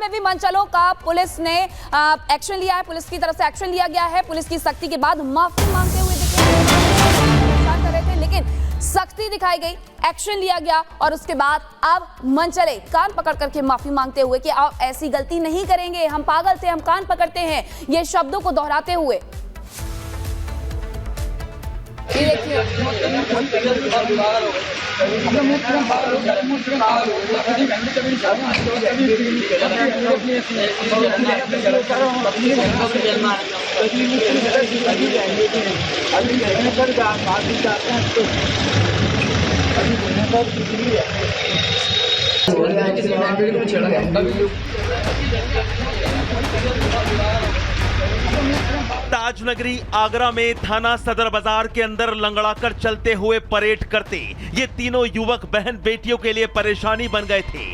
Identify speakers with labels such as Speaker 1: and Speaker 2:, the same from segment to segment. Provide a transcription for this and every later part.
Speaker 1: में भी मंचलों का पुलिस ने एक्शन लिया है, पुलिस की तरफ से एक्शन लिया गया है। पुलिस की सख्ती के बाद माफी मांगते हुए दिखे कर रहे थे, लेकिन सख्ती दिखाई गई, एक्शन लिया गया और उसके बाद अब मंचले कान पकड़ करके माफी मांगते हुए कि आप ऐसी गलती नहीं करेंगे, हम पागल थे, हम कान पकड़ते हैं, ये शब्दों को दोहराते हुए।
Speaker 2: ताजनगरी आगरा में थाना सदर बाजार के अंदर लंगड़ाकर चलते हुए परेड करते ये तीनों युवक बहन बेटियों के लिए परेशानी बन गए थे।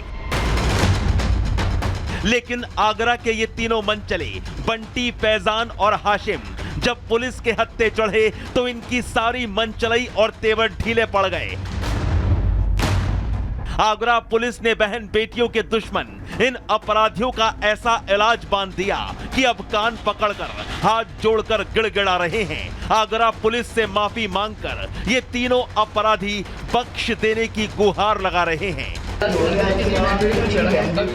Speaker 2: लेकिन आगरा के ये तीनों मनचले बंटी, फैजान और हाशिम जब पुलिस के हत्थे चढ़े तो इनकी सारी मनचलई और तेवर ढीले पड़ गए। आगरा पुलिस ने बहन बेटियों के दुश्मन इन अपराधियों का ऐसा इलाज बांध दिया कि अब कान पकड़कर हाथ जोड़कर गिड़गिड़ा रहे हैं। आगरा पुलिस से माफी मांगकर ये तीनों अपराधी बख्श देने की गुहार लगा रहे हैं।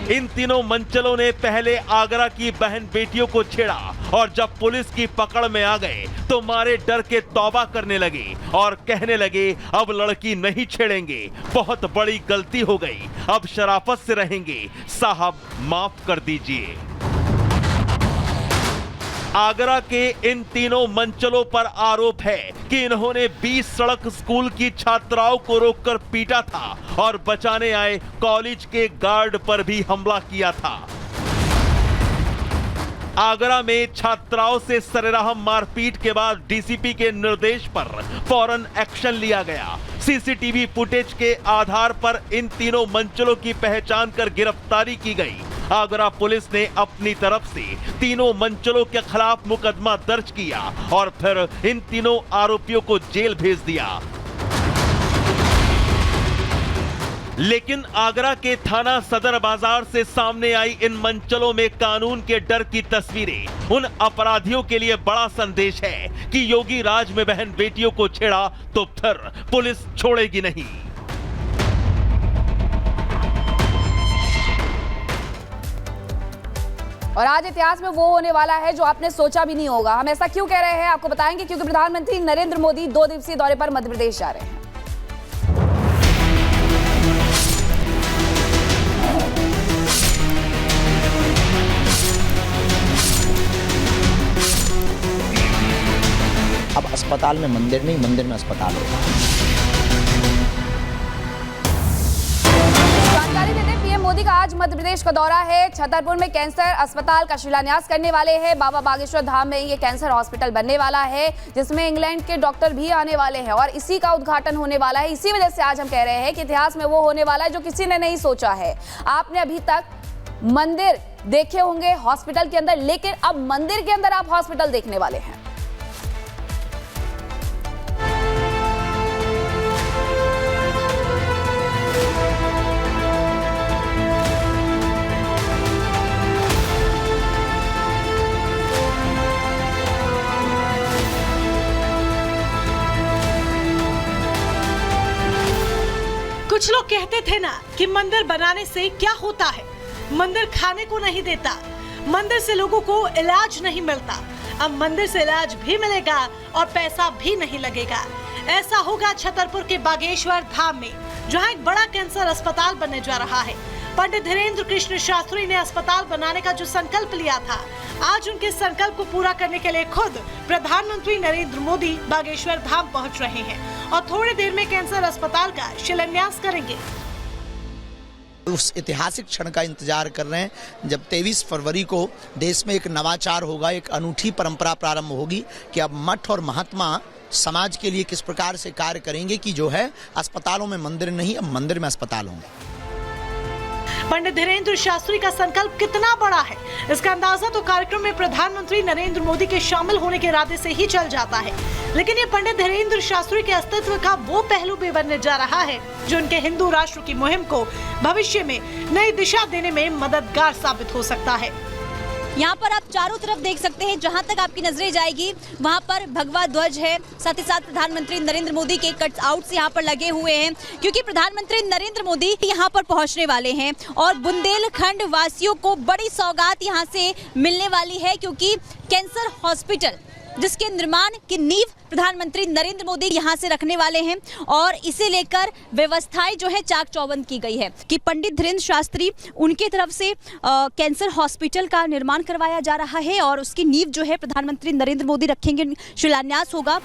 Speaker 2: इन तीनों मंचलों ने पहले आगरा की बहन बेटियों को छेड़ा और जब पुलिस की पकड़ में आ गए तो मारे डर के तौबा करने लगे और कहने लगे अब लड़की नहीं छेड़ेंगे, बहुत बड़ी गलती हो गई, अब शराफत से रहेंगे, साहब माफ कर दीजिए। आगरा के इन तीनों मंचलों पर आरोप है कि इन्होंने 20 सड़क स्कूल की छात्राओं को रोककर पीटा था और बचाने आए कॉलेज के गार्ड पर भी हमला किया था। आगरा में छात्राओं से सरेराह मारपीट के बाद डीसीपी के निर्देश पर फौरन एक्शन लिया गया। सीसीटीवी फुटेज के आधार पर इन तीनों मंचलों की पहचान कर गिरफ्तारी की गई। आगरा पुलिस ने अपनी तरफ से तीनों मंचलों के खिलाफ मुकदमा दर्ज किया और फिर इन तीनों आरोपियों को जेल भेज दिया। लेकिन आगरा के थाना सदर बाजार से सामने आई इन मंचलों में कानून के डर की तस्वीरें उन अपराधियों के लिए बड़ा संदेश है कि योगी राज में बहन बेटियों को छेड़ा तो फिर पुलिस छोड़ेगी नहीं।
Speaker 1: और आज इतिहास में वो होने वाला है जो आपने सोचा भी नहीं होगा। हम ऐसा क्यों कह रहे हैं आपको बताएंगे, क्योंकि प्रधानमंत्री नरेंद्र मोदी 2 दिवसीय दौरे पर मध्य प्रदेश जा रहे हैं।
Speaker 3: अब अस्पताल में मंदिर नहीं, मंदिर में अस्पताल होगा।
Speaker 1: जानकारी देते हैं, पीएम मोदी का आज मध्य प्रदेश का दौरा है। छतरपुर में कैंसर अस्पताल का शिलान्यास करने वाले हैं। बाबा बागेश्वर धाम में ये कैंसर हॉस्पिटल बनने वाला है, जिसमें इंग्लैंड के डॉक्टर भी आने वाले हैं और इसी का उद्घाटन होने वाला है। इसी वजह से आज हम कह रहे हैं कि इतिहास में वो होने वाला है जो किसी ने नहीं सोचा है। आपने अभी तक मंदिर देखे होंगे हॉस्पिटल के अंदर, लेकिन अब मंदिर के अंदर आप हॉस्पिटल देखने वाले हैं।
Speaker 4: कुछ लोग कहते थे ना कि मंदिर बनाने से क्या होता है, मंदिर खाने को नहीं देता, मंदिर से लोगों को इलाज नहीं मिलता। अब मंदिर से इलाज भी मिलेगा और पैसा भी नहीं लगेगा। ऐसा होगा छतरपुर के बागेश्वर धाम में, जहां एक बड़ा कैंसर अस्पताल बनने जा रहा है। पंडित धीरेन्द्र कृष्ण शास्त्री ने अस्पताल बनाने का जो संकल्प लिया था, आज उनके संकल्प को पूरा करने के लिए खुद प्रधानमंत्री नरेंद्र मोदी बागेश्वर धाम पहुंच रहे हैं और थोड़ी देर में कैंसर अस्पताल का शिलान्यास करेंगे।
Speaker 3: उस ऐतिहासिक क्षण का इंतजार कर रहे हैं जब 23 फरवरी को देश में एक नवाचार होगा, एक अनूठी परंपरा प्रारंभ होगी कि अब मठ और महात्मा समाज के लिए किस प्रकार से कार्य करेंगे कि जो है अस्पतालों में मंदिर नहीं, अब मंदिर में अस्पताल होंगे।
Speaker 4: पंडित धीरेन्द्र शास्त्री का संकल्प कितना बड़ा है, इसका अंदाजा तो कार्यक्रम में प्रधानमंत्री नरेंद्र मोदी के शामिल होने के इरादे से ही चल जाता है। लेकिन ये पंडित धीरेन्द्र शास्त्री के अस्तित्व का वो पहलू भी बनने जा रहा है जो उनके हिंदू राष्ट्र की मुहिम को भविष्य में नई दिशा देने में मददगार साबित हो सकता है।
Speaker 5: यहाँ पर आप चारों तरफ देख सकते हैं, जहाँ तक आपकी नजरें जाएगी वहाँ पर भगवा ध्वज है, साथ ही साथ प्रधानमंत्री नरेंद्र मोदी के कट आउट्स यहाँ पर लगे हुए हैं, क्योंकि प्रधानमंत्री नरेंद्र मोदी यहाँ पर पहुँचने वाले हैं और बुंदेलखंड वासियों को बड़ी सौगात यहाँ से मिलने वाली है, क्योंकि कैंसर हॉस्पिटल जिसके निर्माण की नींव प्रधानमंत्री नरेंद्र मोदी यहाँ से रखने वाले हैं और इसे लेकर व्यवस्थाएं जो है चाक चौबंद की गई है कि पंडित धीरेन्द्र शास्त्री उनके तरफ से कैंसर हॉस्पिटल का निर्माण करवाया जा रहा है और उसकी नींव जो है प्रधानमंत्री नरेंद्र मोदी रखेंगे, शिलान्यास होगा।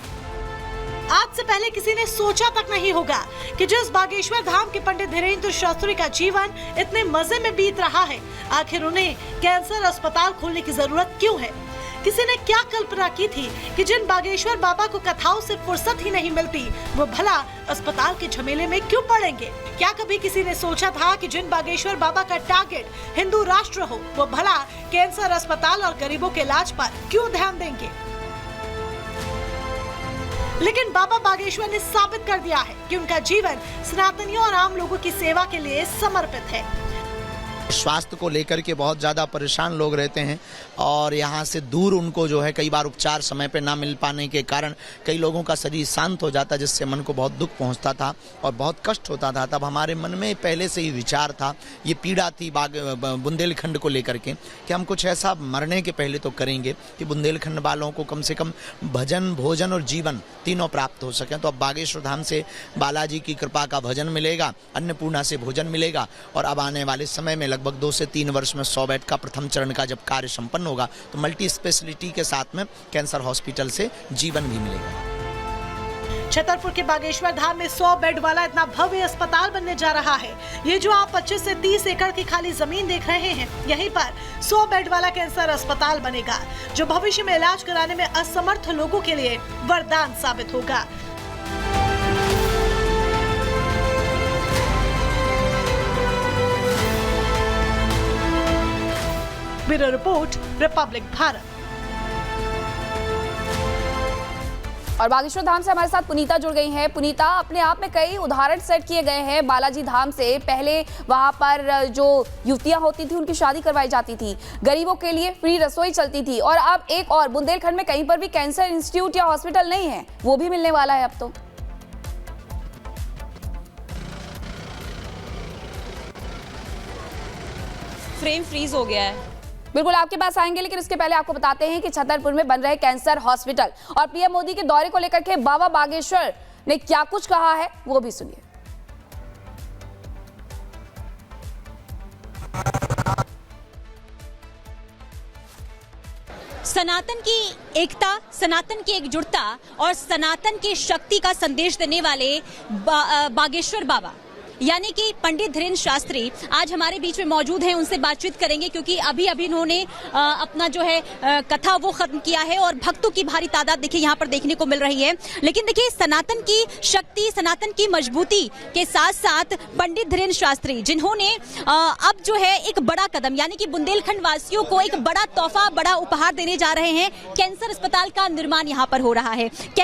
Speaker 4: आज से पहले किसी ने सोचा तक नहीं होगा कि जिस बागेश्वर धाम के पंडित धीरेन्द्र शास्त्री का जीवन इतने मजे में बीत रहा है, आखिर उन्हें कैंसर अस्पताल खोलने की जरूरत क्यों है। किसी ने क्या कल्पना की थी कि जिन बागेश्वर बाबा को कथाओं से फुर्सत ही नहीं मिलती, वो भला अस्पताल के झमेले में क्यों पड़ेंगे। क्या कभी किसी ने सोचा था कि जिन बागेश्वर बाबा का टारगेट हिंदू राष्ट्र हो, वो भला कैंसर अस्पताल और गरीबों के इलाज पर क्यों ध्यान देंगे। लेकिन बाबा बागेश्वर ने साबित कर दिया है कि उनका जीवन सनातनियों और आम लोगों की सेवा के लिए समर्पित है।
Speaker 3: स्वास्थ्य को लेकर के बहुत ज़्यादा परेशान लोग रहते हैं और यहाँ से दूर उनको जो है कई बार उपचार समय पे ना मिल पाने के कारण कई लोगों का शरीर शांत हो जाता, जिससे मन को बहुत दुख पहुँचता था और बहुत कष्ट होता था। तब हमारे मन में पहले से ही विचार था, ये पीड़ा थी बुंदेलखंड को लेकर के कि हम कुछ ऐसा मरने के पहले तो करेंगे कि बुंदेलखंड वालों को कम से कम भजन, भोजन और जीवन तीनों प्राप्त हो सकें। तो अब बागेश्वर धाम से बालाजी की कृपा का भजन मिलेगा, अन्नपूर्णा से भोजन मिलेगा और अब आने वाले समय में लगभग 2 से 3 वर्ष में 100 बेड का प्रथम चरण का जब कार्य संपन्न होगा तो मल्टी स्पेशलिटी के साथ में कैंसर हॉस्पिटल से जीवन भी मिलेगा।
Speaker 4: छतरपुर के बागेश्वर धाम में 100 बेड वाला इतना भव्य अस्पताल बनने जा रहा है। ये जो आप 25 से 30 एकड़ की खाली जमीन देख रहे हैं, यहीं पर 100 बेड वाला कैंसर अस्पताल बनेगा, जो भविष्य में इलाज कराने में असमर्थ लोगों के लिए वरदान साबित होगा। Bureau report, Republic Bharat.
Speaker 1: और बागेश्वर धाम से हमारे साथ पुनीता जुड़ गई हैं। पुनीता, अपने आप में कई उदाहरण सेट किए गए हैं। बालाजी धाम से पहले वहां पर जो युवतियां होती थी उनकी शादी करवाई जाती थी, गरीबों के लिए फ्री रसोई चलती थी और अब एक और बुंदेलखंड में कहीं पर भी कैंसर इंस्टीट्यूट या हॉस्पिटल नहीं है, वो भी मिलने वाला है अब तो।
Speaker 5: फ्रेम फ्रीज हो गया है।
Speaker 1: बिल्कुल आपके पास आएंगे, लेकिन इसके पहले आपको बताते हैं कि छतरपुर में बन रहे कैंसर हॉस्पिटल और पीएम मोदी के दौरे को लेकर के बाबा बागेश्वर ने क्या कुछ कहा है वो भी सुनिए।
Speaker 5: सनातन की एकता, सनातन की एकजुटता और सनातन की शक्ति का संदेश देने वाले बागेश्वर बाबा यानी कि पंडित धीरेन्द्र शास्त्री आज हमारे बीच में मौजूद हैं। उनसे बातचीत करेंगे क्योंकि अभी इन्होंने अपना जो है कथा वो खत्म किया है और भक्तों की भारी तादाद देखिए यहाँ पर देखने को मिल रही है। लेकिन देखिए, सनातन की शक्ति, सनातन की मजबूती के साथ साथ पंडित धीरेन्द्र शास्त्री जिन्होंने अब जो है एक बड़ा कदम यानी कि बुंदेलखंड वासियों को एक बड़ा तोहफा, बड़ा उपहार देने जा रहे हैं। कैंसर अस्पताल का निर्माण यहाँ पर हो रहा है। कैसे